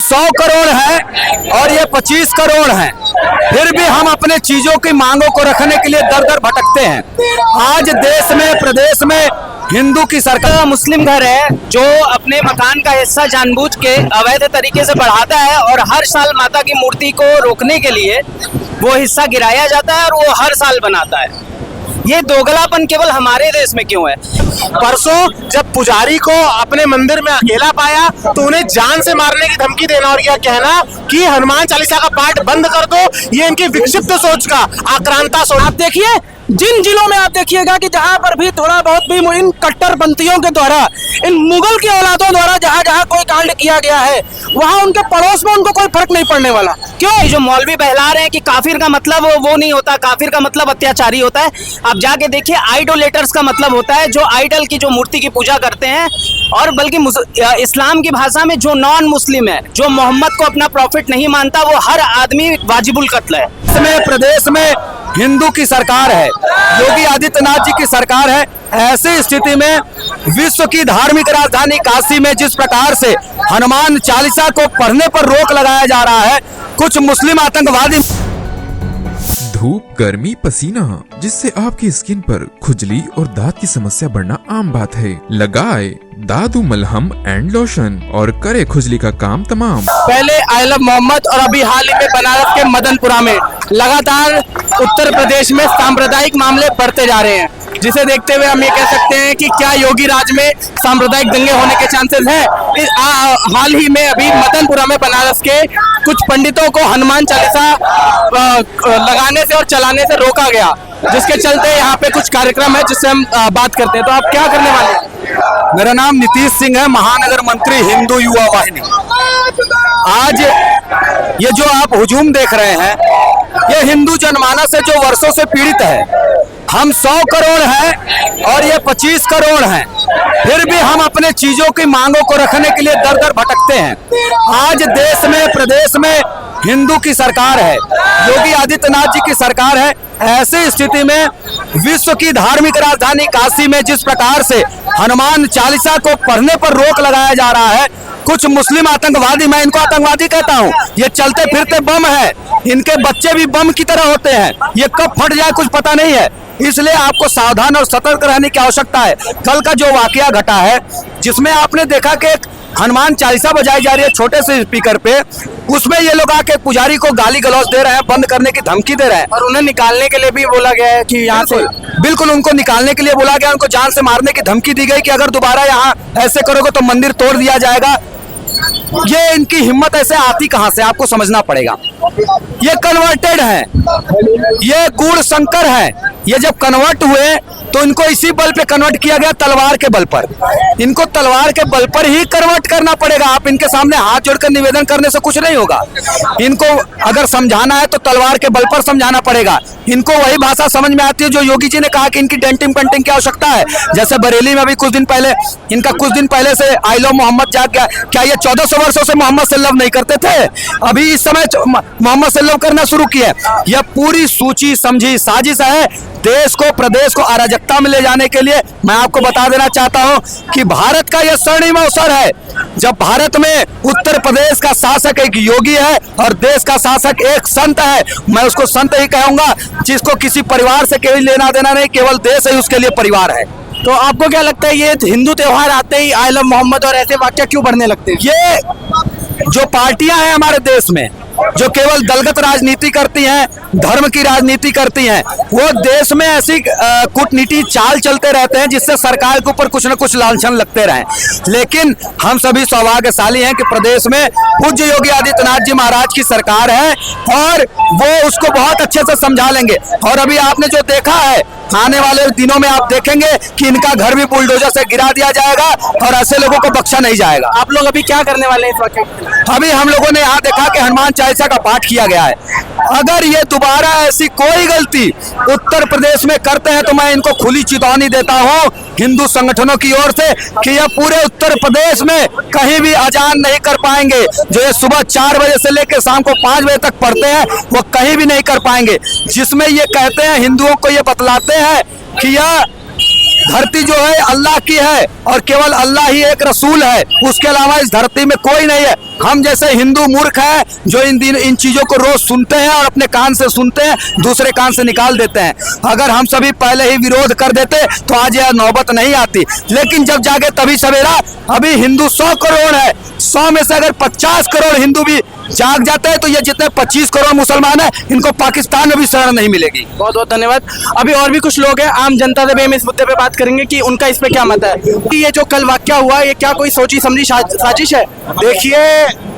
100 करोड़ है और ये 25 करोड़ हैं, फिर भी हम अपने चीजों की मांगों को रखने के लिए दर दर भटकते हैं। आज देश में प्रदेश में हिंदू की सरकार मुस्लिम घर है जो अपने मकान का हिस्सा जानबूझ के अवैध तरीके से बढ़ाता है और हर साल माता की मूर्ति को रोकने के लिए वो हिस्सा गिराया जाता है और वो हर साल बनाता है। ये दोगलापन केवल हमारे देश में क्यों है? परसों जब पुजारी को अपने मंदिर में अकेला पाया तो उन्हें जान से मारने की धमकी देना और यह कहना कि हनुमान चालीसा का पाठ बंद कर दो, ये इनकी विक्षिप्त सोच का आक्रांता सोच। आप देखिए जिन जिलों में आप देखिएगा कि जहां पर भी थोड़ा बहुत भी इन कट्टरपंथियों के द्वारा, इन मुगल की औलादों द्वारा जहां जहां कोई कांड किया गया है, वहां उनके पड़ोस में उनको कोई फर्क नहीं पड़ने वाला। क्यों? ये जो मौलवी बहला रहे हैं कि काफिर का मतलब वो नहीं होता, काफिर का मतलब अत्याचारी होता है। आप जाके देखिए, आइडोलेटर्स का मतलब होता है जो आइडल की, जो मूर्ति की पूजा करते हैं, और बल्कि इस्लाम की भाषा में जो नॉन मुस्लिम है, जो मोहम्मद को अपना प्रॉफिट नहीं मानता, वो हर आदमी वाजिबुल कत्ल है। इसमें प्रदेश में हिंदू की सरकार है, योगी आदित्यनाथ जी की सरकार है। ऐसी स्थिति में विश्व की धार्मिक राजधानी काशी में जिस प्रकार से हनुमान चालीसा को पढ़ने पर रोक लगाया जा रहा है, कुछ मुस्लिम आतंकवादी धूप, गर्मी, पसीना, जिससे आपकी स्किन पर खुजली और दांत की समस्या बढ़ना आम बात है। लगाए दादू मलहम एंड लोशन और करे खुजली का काम तमाम। पहले आई लव मोहम्मद और अभी हाल ही में बनारस के मदनपुरा में लगातार उत्तर प्रदेश में सांप्रदायिक मामले बढ़ते जा रहे हैं, जिसे देखते हुए हम ये कह सकते हैं कि क्या योगी राज में सांप्रदायिक दंगे होने के चांसेस हैं। हाल ही में अभी मदनपुरा में बनारस के कुछ पंडितों को हनुमान चालीसा लगाने से और चलाने से रोका गया, जिसके चलते यहाँ पे कुछ कार्यक्रम है जिससे हम बात करते हैं। तो आप क्या करने वाले हैं? मेरा नाम नीतीश सिंह है, महानगर मंत्री हिंदू युवा वाहिनी। आज ये जो आप हुजूम देख रहे हैं, ये हिंदू जनमानस है जो वर्षों से पीड़ित है। हम 100 करोड़ हैं और ये 25 करोड़ हैं, फिर भी हम अपने चीजों की मांगों को रखने के लिए दर दर भटकते हैं। आज देश में प्रदेश में हिंदू की सरकार है, योगी आदित्यनाथ जी की सरकार है। ऐसी स्थिति में विश्व की धार्मिक राजधानी काशी में जिस प्रकार से हनुमान चालीसा को पढ़ने पर रोक लगाया जा रहा है, कुछ मुस्लिम आतंकवादी, मैं इनको आतंकवादी कहता हूँ, ये चलते फिरते बम है, इनके बच्चे भी बम की तरह होते हैं, ये कब फट जाए कुछ पता नहीं है। इसलिए आपको सावधान और सतर्क रहने की आवश्यकता है। कल का जो वाकया घटा है, जिसमें आपने देखा कि हनुमान चालीसा बजाई जा रही है छोटे से स्पीकर पे, उसमें ये लोग आके पुजारी को गाली गलौज दे रहे हैं, बंद करने की धमकी दे रहे हैं, और उन्हें निकालने के लिए भी बोला गया है कि यहाँ से बिल्कुल उनको निकालने के लिए बोला गया, उनको जान से मारने की धमकी दी गई कि अगर दोबारा यहाँ ऐसे करोगे तो मंदिर तोड़ दिया जाएगा। ये इनकी हिम्मत ऐसे आती कहां से, आपको समझना पड़ेगा। ये कन्वर्टेड है, ये गूढ़ शंकर है। ये जब कन्वर्ट हुए तो इनको इसी बल पे कन्वर्ट किया गया, तलवार के बल पर। इनको तलवार के बल पर ही कन्वर्ट करना पड़ेगा। आप इनके सामने हाथ जोड़कर निवेदन करने से कुछ नहीं होगा। इनको अगर समझाना है तो तलवार के बल पर समझाना पड़ेगा। इनको वही भाषा समझ में आती है जो योगी जी ने कहा कि इनकी डेंटिंग पेंटिंग की आवश्यकता है। जैसे बरेली में अभी कुछ दिन पहले से आई लव मोहम्मद जाग गया। क्या ये 1400 वर्षों से मोहम्मद से लव नहीं करते थे? अभी इस समय मोहम्मद से लव करना शुरू किया। यह पूरी सूची समझी साजिश है देश को, प्रदेश को अराजकता में ले जाने के लिए। मैं आपको बता देना चाहता हूं कि भारत का यह स्वर्णिम अवसर है जब भारत में उत्तर प्रदेश का शासक एक योगी है और देश का शासक एक संत है। मैं उसको संत ही कहूंगा, जिसको किसी परिवार से कोई लेना देना नहीं, केवल देश ही उसके लिए परिवार है। तो आपको क्या लगता है ये हिंदू त्योहार आते ही आई लव मोहम्मद और ऐसे वाक्य क्यों बढ़ने लगते हैं? ये जो पार्टियां हैं हमारे देश में, जो केवल दलगत राजनीति करती हैं, धर्म की राजनीति करती हैं, वो देश में ऐसी कूटनीति चाल चलते रहते हैं जिससे सरकार के ऊपर कुछ न कुछ लांछन लगते रहें। लेकिन हम सभी सौभाग्यशाली हैं कि प्रदेश में पूज्य योगी आदित्यनाथ जी महाराज की सरकार है और वो उसको बहुत अच्छे से समझा लेंगे। और अभी आपने जो देखा है, आने वाले दिनों में आप देखेंगे कि इनका घर भी बुलडोजर से गिरा दिया जाएगा और ऐसे लोगों को बख्शा नहीं जाएगा। आप लोग अभी क्या करने वाले हैं इस वाक्य? अभी हम लोगों ने यहाँ देखा कि हनुमान चालीसा का पाठ किया गया है। अगर ये दोबारा ऐसी कोई गलती उत्तर प्रदेश में करते हैं तो मैं इनको खुली चेतावनी देता हूँ हिंदू संगठनों की ओर से कि यह पूरे उत्तर प्रदेश में कहीं भी अजान नहीं कर पाएंगे। जो ये सुबह 4 बजे से लेकर शाम को 5 बजे तक पढ़ते हैं वो कहीं भी नहीं कर पाएंगे। जिसमें ये कहते हैं, हिंदुओं को ये बतलाते हैं कि यह धरती जो है अल्लाह की है और केवल अल्लाह ही एक रसूल है, उसके अलावा इस धरती में कोई नहीं है। हम जैसे हिंदू मूर्ख हैं जो इन चीजों को रोज सुनते हैं और अपने कान से सुनते हैं, दूसरे कान से निकाल देते हैं। अगर हम सभी पहले ही विरोध कर देते तो आज यह नौबत नहीं आती। लेकिन जब जागे तभी सवेरा। अभी हिंदू 100 करोड़ है, 100 में से अगर 50 करोड़ हिंदू भी जाग जाते हैं तो ये जितने 25 करोड़ मुसलमान हैं इनको पाकिस्तान में भी शरण नहीं मिलेगी। बहुत बहुत धन्यवाद। अभी और भी कुछ लोग हैं, आम जनता से भी हम इस मुद्दे पे बात करेंगे कि उनका इस पे क्या मत है कि ये जो कल वाकया हुआ ये क्या कोई सोची समझी साजिश है? देखिए,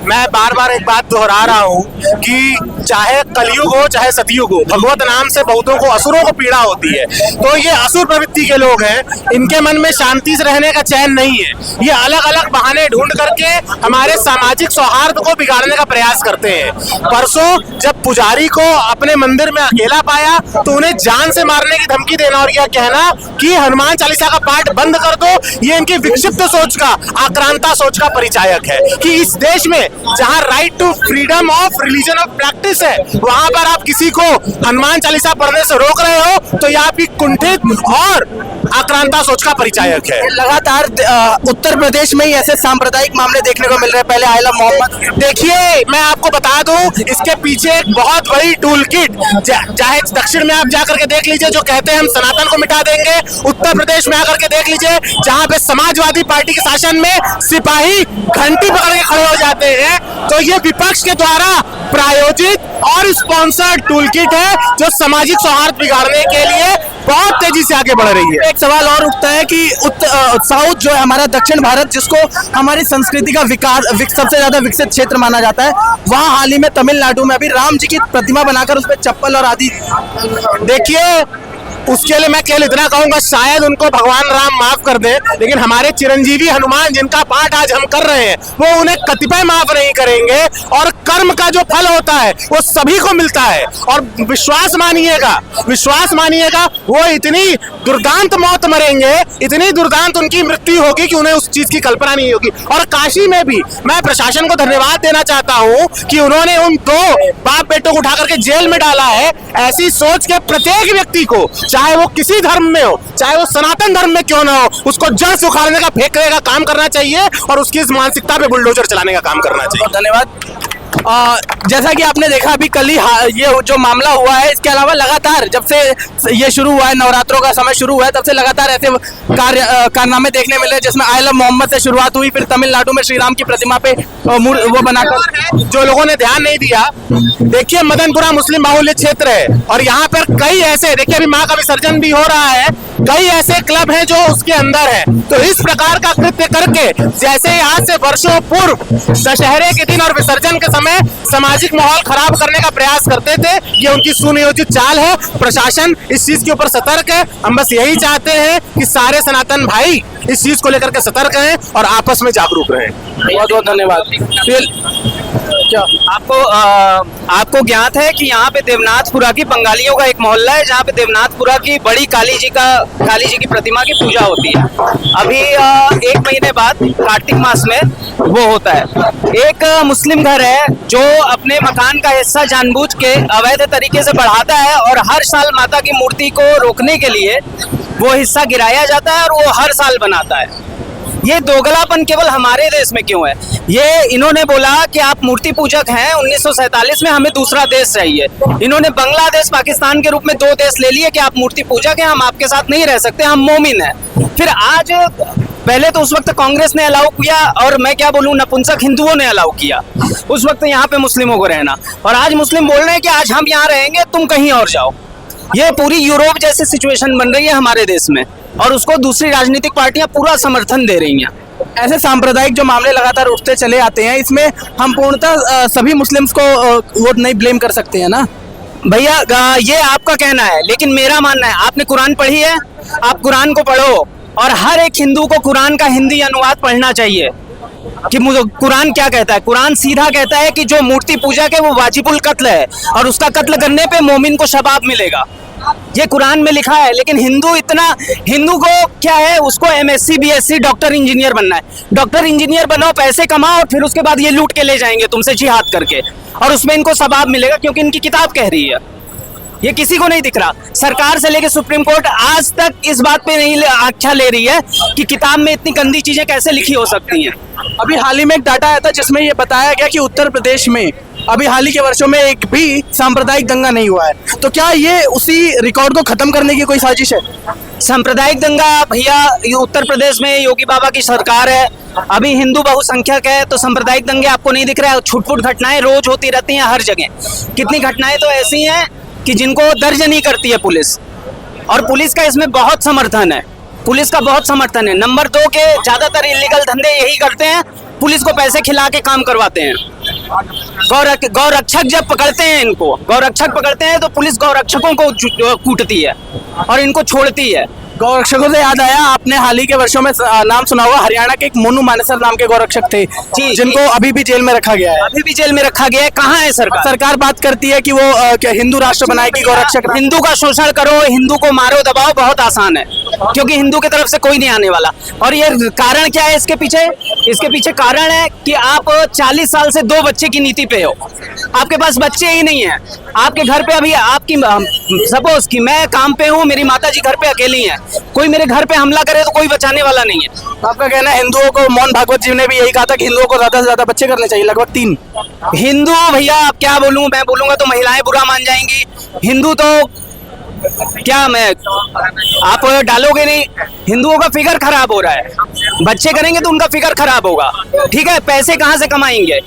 मैं बार बार एक बात दोहरा रहा हूँ कि चाहे कलयुग हो चाहे सतयुग हो, भगवत नाम से बहुतों को असुरों को पीड़ा होती है। तो ये असुर प्रवृत्ति के लोग हैं, इनके मन में शांति से रहने का चैन नहीं है। ये अलग अलग बहाने ढूंढ करके हमारे सामाजिक सौहार्द को बिगाड़ने का प्रयास करते हैं। परसों जब पुजारी को अपने मंदिर में अकेला पाया तो उन्हें जान से मारने की धमकी देना और यह कहना कि हनुमान चालीसा का पाठ बंद कर दो, ये इनकी विक्षिप्त सोच का, आक्रांता सोच का परिचायक है। कि इस देश में जहां right to freedom of religion of practice है, वहां पर आप किसी को हनुमान चालीसा पढ़ने से रोक रहे हो तो यह आपकी कुंठित और आक्रांता सोच का परिचायक है। लगातार उत्तर प्रदेश में ही ऐसे सांप्रदायिक मामले देखने को मिल रहे हैं। पहले आयला मोहम्मद, देखिए, मैं आपको बता दूं, इसके पीछे एक बहुत बड़ी टूल किट, चाहे दक्षिण में आप जाकर के देख लीजिए जो कहते हैं हम सनातन को मिटा देंगे, उत्तर प्रदेश में आकर के देख लीजिए जहां पे समाजवादी पार्टी के शासन में सिपाही घंटी पकड़ के खड़े हो जाते हैं। तो ये विपक्ष के द्वारा प्रायोजित और स्पॉन्सर्ड टूल किट है जो सामाजिक सौहार्द बिगाड़ने के लिए बहुत तेजी से आगे बढ़ रही है। एक सवाल और उठता है कि साउथ जो है हमारा दक्षिण भारत, जिसको हमारी संस्कृति का सबसे ज्यादा विकसित क्षेत्र माना जाता है, वहाँ हाल ही में तमिलनाडु में अभी राम जी की प्रतिमा बनाकर उस पर चप्पल और आदि, देखिए, उसके लिए मैं केवल इतना कहूंगा, शायद उनको भगवान राम माफ कर दे, लेकिन हमारे चिरंजीवी हनुमान जिनका पाठ आज हम कर रहे हैं वो उन्हें कतिपय माफ नहीं करेंगे। और कर्म का जो फल होता है वो सभी को मिलता है। और विश्वास मानिएगा वो इतनी दुर्दांत मौत मरेंगे, इतनी दुर्दांत उनकी मृत्यु होगी कि उन्हें उस चीज की कल्पना नहीं होगी। और काशी में भी मैं प्रशासन को धन्यवाद देना चाहता हूँ कि उन्होंने उन 2 बाप बेटों को उठा करके जेल में डाला है। ऐसी सोच के प्रत्येक व्यक्ति को, चाहे वो किसी धर्म में हो, चाहे वो सनातन धर्म में क्यों ना हो, उसको जड़ से उखाड़ने का, फेंकने का काम करना चाहिए और उसकी इस मानसिकता पे बुलडोजर चलाने का काम करना चाहिए। धन्यवाद। जैसा कि आपने देखा अभी कल ही ये जो मामला हुआ है, इसके अलावा लगातार जब से ये शुरू हुआ है, नवरात्रों का समय शुरू हुआ है, तब से लगातार ऐसे कारनामे देखने मिले जिसमें आयला मोहम्मद से शुरुआत हुई, फिर तमिलनाडु में श्री राम की प्रतिमा पे वो बनाकर। जो लोगों ने ध्यान नहीं दिया, देखिए मदनपुरा मुस्लिम बाहुल्य क्षेत्र है और यहाँ पर कई ऐसे, देखिए अभी माँ का विसर्जन भी हो रहा है, कई ऐसे क्लब हैं जो उसके अंदर है। तो इस प्रकार का कृत्य करके, जैसे आज से वर्षों पूर्व दशहरे के दिन और विसर्जन के समय सामाजिक माहौल खराब करने का प्रयास करते थे, ये उनकी सुनियोजित चाल है। प्रशासन इस चीज के ऊपर सतर्क है। हम बस यही चाहते हैं कि सारे सनातन भाई इस चीज को लेकर के सतर्क हैं और आपस में जागरूक रहें। बहुत बहुत धन्यवाद। क्या आपको ज्ञात है कि यहाँ पे देवनाथपुरा की बंगालियों का एक मोहल्ला है जहाँ पे देवनाथपुरा की बड़ी काली जी की प्रतिमा की पूजा होती है। अभी 1 महीने बाद कार्तिक मास में वो होता है। एक मुस्लिम घर है जो अपने मकान का हिस्सा जानबूझ के अवैध तरीके से बढ़ाता है और हर साल माता की मूर्ति को रोकने के लिए वो हिस्सा गिराया जाता है और वो हर साल बनाता है। ये दोगलापन केवल हमारे देश में क्यों है? ये इन्होंने बोला कि आप मूर्ति पूजक हैं, 1947 में हमें दूसरा देश चाहिए। इन्होंने बांग्लादेश पाकिस्तान के रूप में 2 देश ले लिए कि आप मूर्ति पूजक हैं, हम आपके साथ नहीं रह सकते, हम मोमिन हैं। फिर आज, पहले तो उस वक्त कांग्रेस ने अलाउ किया और मैं क्या बोलूं, नपुंसक हिंदुओं ने अलाउ किया उस वक्त यहाँ पे मुस्लिमों को रहना, और आज मुस्लिम बोल रहे हैं कि आज हम यहाँ रहेंगे, तुम कहीं और जाओ। ये पूरी यूरोप जैसी सिचुएशन बन रही है हमारे देश में और उसको दूसरी राजनीतिक पार्टियां पूरा समर्थन दे रही हैं। ऐसे सांप्रदायिक जो मामले लगातार उठते चले आते हैं, इसमें हम पूर्णतः सभी मुस्लिम्स को वो नहीं ब्लेम कर सकते हैं ना भैया? ये आपका कहना है, लेकिन मेरा मानना है, आपने कुरान पढ़ी है, आप कुरान को पढ़ो और हर एक हिंदू को कुरान का हिंदी अनुवाद पढ़ना चाहिए कि कुरान क्या कहता है। कुरान सीधा कहता है कि जो मूर्ति पूजा के वो वाजिबुल कत्ल है और उसका कत्ल करने पे मोमिन को शबाब मिलेगा। ये कुरान में लिखा है। लेकिन हिंदू को क्या है, उसको MSc BSc डॉक्टर इंजीनियर बनना है। डॉक्टर इंजीनियर बनो, पैसे कमाओ और फिर उसके बाद ये लूट के ले जाएंगे तुमसे जिहाद करके, और उसमें इनको सवाब मिलेगा क्योंकि इनकी किताब कह रही है। ये किसी को नहीं दिख रहा। सरकार से लेके सुप्रीम कोर्ट आज तक इस बात पे नहीं आख्या ले रही है कि किताब में इतनी गंदी चीजें कैसे लिखी हो सकती हैं। अभी हाल ही में एक डाटा आया था जिसमें ये बताया गया कि उत्तर प्रदेश में अभी हाल ही के वर्षों में एक भी सांप्रदायिक दंगा नहीं हुआ है, तो क्या ये उसी रिकॉर्ड को खत्म करने की कोई साजिश है? सांप्रदायिक दंगा भैया, ये उत्तर प्रदेश में योगी बाबा की सरकार है, अभी हिंदू बहुसंख्यक है, तो सांप्रदायिक दंगे आपको नहीं दिख रहे हैं? छुटपुट घटनाएं रोज होती रहती हैं हर जगह। कितनी घटनाएं तो ऐसी हैं कि जिनको दर्ज नहीं करती है पुलिस, और पुलिस का इसमें बहुत समर्थन है। पुलिस का बहुत समर्थन है। नंबर 2 के ज्यादातर इलीगल धंधे यही करते हैं, पुलिस को पैसे खिला के काम करवाते हैं। गौरक्षक जब पकड़ते हैं, इनको गौरक्षक पकड़ते हैं तो पुलिस गौरक्षकों को कूटती है और इनको छोड़ती है। गौरक्षकों से याद आया, आपने हाल ही के वर्षों में नाम सुना होगा, हरियाणा के एक मोनू मानेसर नाम के गौरक्षक थे जी, जिनको अभी भी जेल में रखा गया है। अभी भी जेल में रखा गया है। कहाँ है सरकार? सरकार बात करती है कि वो क्या हिंदू राष्ट्र बनाएगी गौरक्षक। हिंदू का शोषण करो, हिंदू को मारो दबाओ, बहुत आसान है, क्योंकि हिंदू की तरफ से कोई नहीं आने वाला। और ये कारण क्या है इसके पीछे? इसके पीछे कारण है कि आप 40 साल से 2 बच्चे की नीति पे हो, आपके पास बच्चे ही नहीं है। आपके घर पे अभी आपकी सपोज कि मैं काम पे हूँ, मेरी माता जी घर पे अकेली हैं, कोई मेरे घर पे हमला करे तो कोई बचाने वाला नहीं है। आपका कहना है हिंदुओं को, मोहन भागवत जी ने भी यही कहा था कि हिंदुओं को ज्यादा से ज्यादा बच्चे करने चाहिए, लगभग 3। हिंदू भैया आप क्या बोलूं, मैं बोलूंगा तो महिलाएं बुरा मान जाएंगी। हिंदू तो क्या, मैं आप डालोगे नहीं। हिंदुओं का फिगर खराब हो रहा है, बच्चे करेंगे तो उनका फिगर खराब होगा। ठीक है, पैसे कहाँ से कमाएंगे?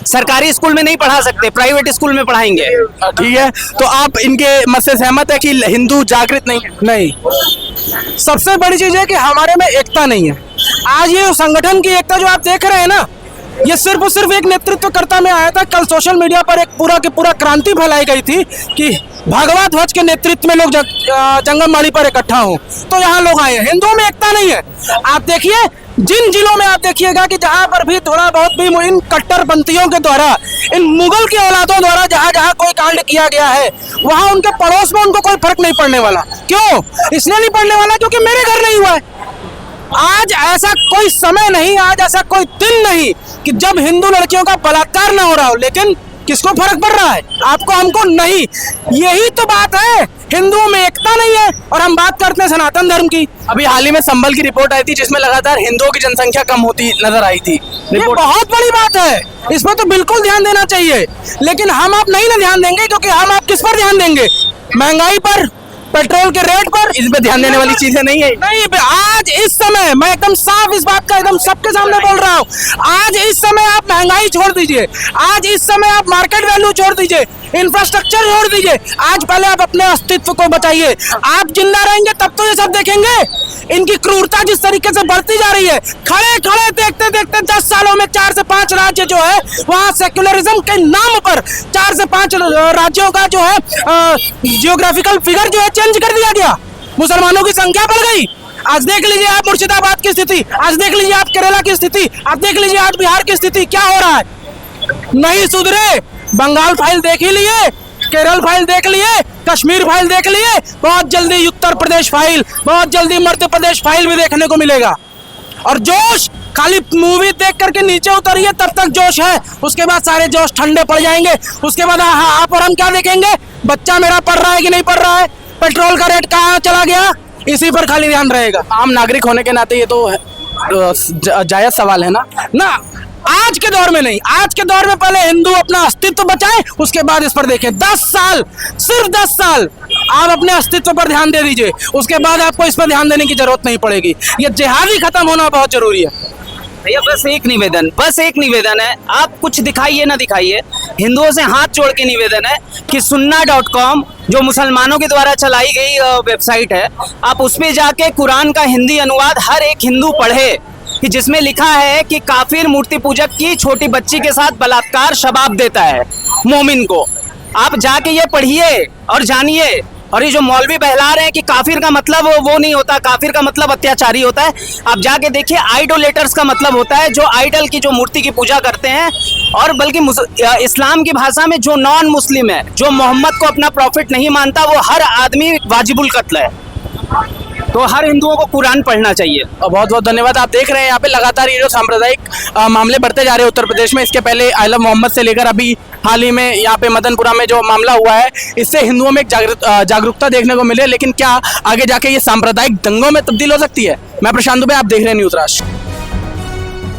सरकारी स्कूल में नहीं पढ़ा सकते, प्राइवेट स्कूल में पढ़ाएंगे। ठीक है, तो आप इनके मत से सहमत है कि हिंदू जागृत नहीं है? नहीं, सबसे बड़ी चीज है कि हमारे में एकता नहीं है। आज ये संगठन की एकता जो आप देख रहे हैं ना, ये सिर्फ और सिर्फ एक नेतृत्वकर्ता में आया था। कल सोशल मीडिया पर एक पूरा की पूरा क्रांति फैलाई गई थी कि भगवा ध्वज के नेतृत्व में लोग जंगमबाड़ी पर इकट्ठा हो, तो यहाँ लोग आए हैं। हिंदुओं में एकता नहीं है। आप देखिए, जिन जिलों में आप देखिएगा कि जहां पर भी थोड़ा बहुत भी इन कट्टरपंथियों के द्वारा, इन मुगल के औलादों द्वारा जहां जहां कोई कांड किया गया है, वहां उनके पड़ोस में उनको कोई फर्क नहीं पड़ने वाला। क्यों? इसलिए नहीं पड़ने वाला क्योंकि मेरे घर नहीं हुआ है। आज ऐसा कोई समय नहीं, आज ऐसा कोई दिन नहीं कि जब हिंदू लड़कियों का बलात्कार ना हो रहा हो, लेकिन किसको फर्क पड़ रहा है? आपको, हमको नहीं। यही तो बात है, हिंदुओं में एकता नहीं है। और हम बात करते हैं सनातन धर्म की। अभी हाल ही में संभल की रिपोर्ट आई थी जिसमें लगातार हिंदुओं की जनसंख्या कम होती नजर आई थी। ये बहुत बड़ी बात है, इसमें तो बिल्कुल ध्यान देना चाहिए, लेकिन हम आप नहीं ना ध्यान देंगे, क्योंकि हम आप किस पर ध्यान देंगे? महंगाई पर, पेट्रोल के रेट पर। इस पे ध्यान देने वाली चीजें नहीं है। नहीं, आज इस समय मैं एकदम साफ इस बात का एकदम सबके सामने बोल रहा हूँ, आज इस समय आप महंगाई छोड़ दीजिए, आज इस समय आप मार्केट वैल्यू छोड़ दीजिए, इंफ्रास्ट्रक्चर छोड़ दीजिए, आज पहले आप अपने अस्तित्व को बचाइए। आप जिंदा रहेंगे तब तो ये सब देखेंगे। इनकी क्रूरता जिस तरीके से बढ़ती जा रही है, खड़े खड़े देखते देखते 10 सालों में 4 से 5 राज्य जो है वहाँ सेक्युलरिज्म के नाम पर 4 से 5 राज्यों का जो है जियोग्राफिकल फिगर जो है चेंज कर दिया गया। मुसलमानों की संख्या बढ़ गई। आज देख लीजिए आप मुर्शिदाबाद की स्थिति, आज देख लीजिए आप केरला की स्थिति, आप देख लीजिए आज बिहार की स्थिति, क्या हो रहा है? नहीं सुधरे। बंगाल फाइल देख ही लिए, केरल फाइल देख लिए, कश्मीर फाइल देख लिए, बहुत जल्दी उत्तर प्रदेश फाइल, बहुत जल्दी मध्य प्रदेश फाइल भी देखने को मिलेगा। और जोश, खाली मूवी देख करके नीचे उतरिए तब तक जोश है, उसके बाद सारे जोश ठंडे पड़ जाएंगे। उसके बाद आप और हम क्या देखेंगे? बच्चा मेरा पढ़ रहा है कि नहीं पढ़ रहा है, पेट्रोल का रेट कहाँ चला गया, इसी पर खाली ध्यान रहेगा। आम नागरिक होने के नाते ये तो जायज सवाल है ना। आज के दौर में नहीं, आज के दौर में पहले हिंदू अपना अस्तित्व बचाए, उसके बाद इस पर देखें। 10 साल, सिर्फ 10 साल आप अपने अस्तित्व पर ध्यान दे दीजिए, उसके बाद आपको इस पर ध्यान देने की जरूरत नहीं पड़ेगी। ये जिहादी खत्म होना बहुत जरूरी है। भैया बस एक निवेदन है, आप कुछ दिखाइए ना दिखाइए, हिंदुओं से हाथ जोड़ के निवेदन है कि sunna.com जो मुसलमानों के द्वारा चलाई गई वेबसाइट है, आप उस पे जाके कुरान का हिंदी अनुवाद हर एक हिंदू पढ़े, कि जिसमें लिखा है कि काफिर मूर्ति पूजक की छोटी बच्ची के साथ बलात्कार शबाब देता है मोमिन को। आप जाके ये पढ़िए और जानिए। और ये जो मौलवी बहला रहे हैं कि काफिर का मतलब वो नहीं होता, काफिर का मतलब अत्याचारी होता है, आप जाके देखिए आइडोलेटर्स का मतलब होता है जो आइडल की, जो मूर्ति की पूजा करते हैं। और बल्कि इस्लाम की भाषा में जो नॉन मुस्लिम है, जो मोहम्मद को अपना प्रॉफिट नहीं मानता, वो हर आदमी वाजिबुल कत्ल है। तो हर हिंदुओं को कुरान पढ़ना चाहिए। बहुत बहुत धन्यवाद। आप देख रहे हैं यहाँ पे लगातार ये जो सांप्रदायिक मामले बढ़ते जा रहे हैं उत्तर प्रदेश में। इसके पहले आई लव मोहम्मद से लेकर अभी हाल ही में यहाँ पे मदनपुरा में जो मामला हुआ है, इससे हिंदुओं में एक जागरूकता देखने को मिले, लेकिन क्या आगे जाके ये सांप्रदायिक दंगों में तब्दील हो सकती है? मैं प्रशांत दुबे, आप देख रहे हैं न्यूज़ राष्ट्र।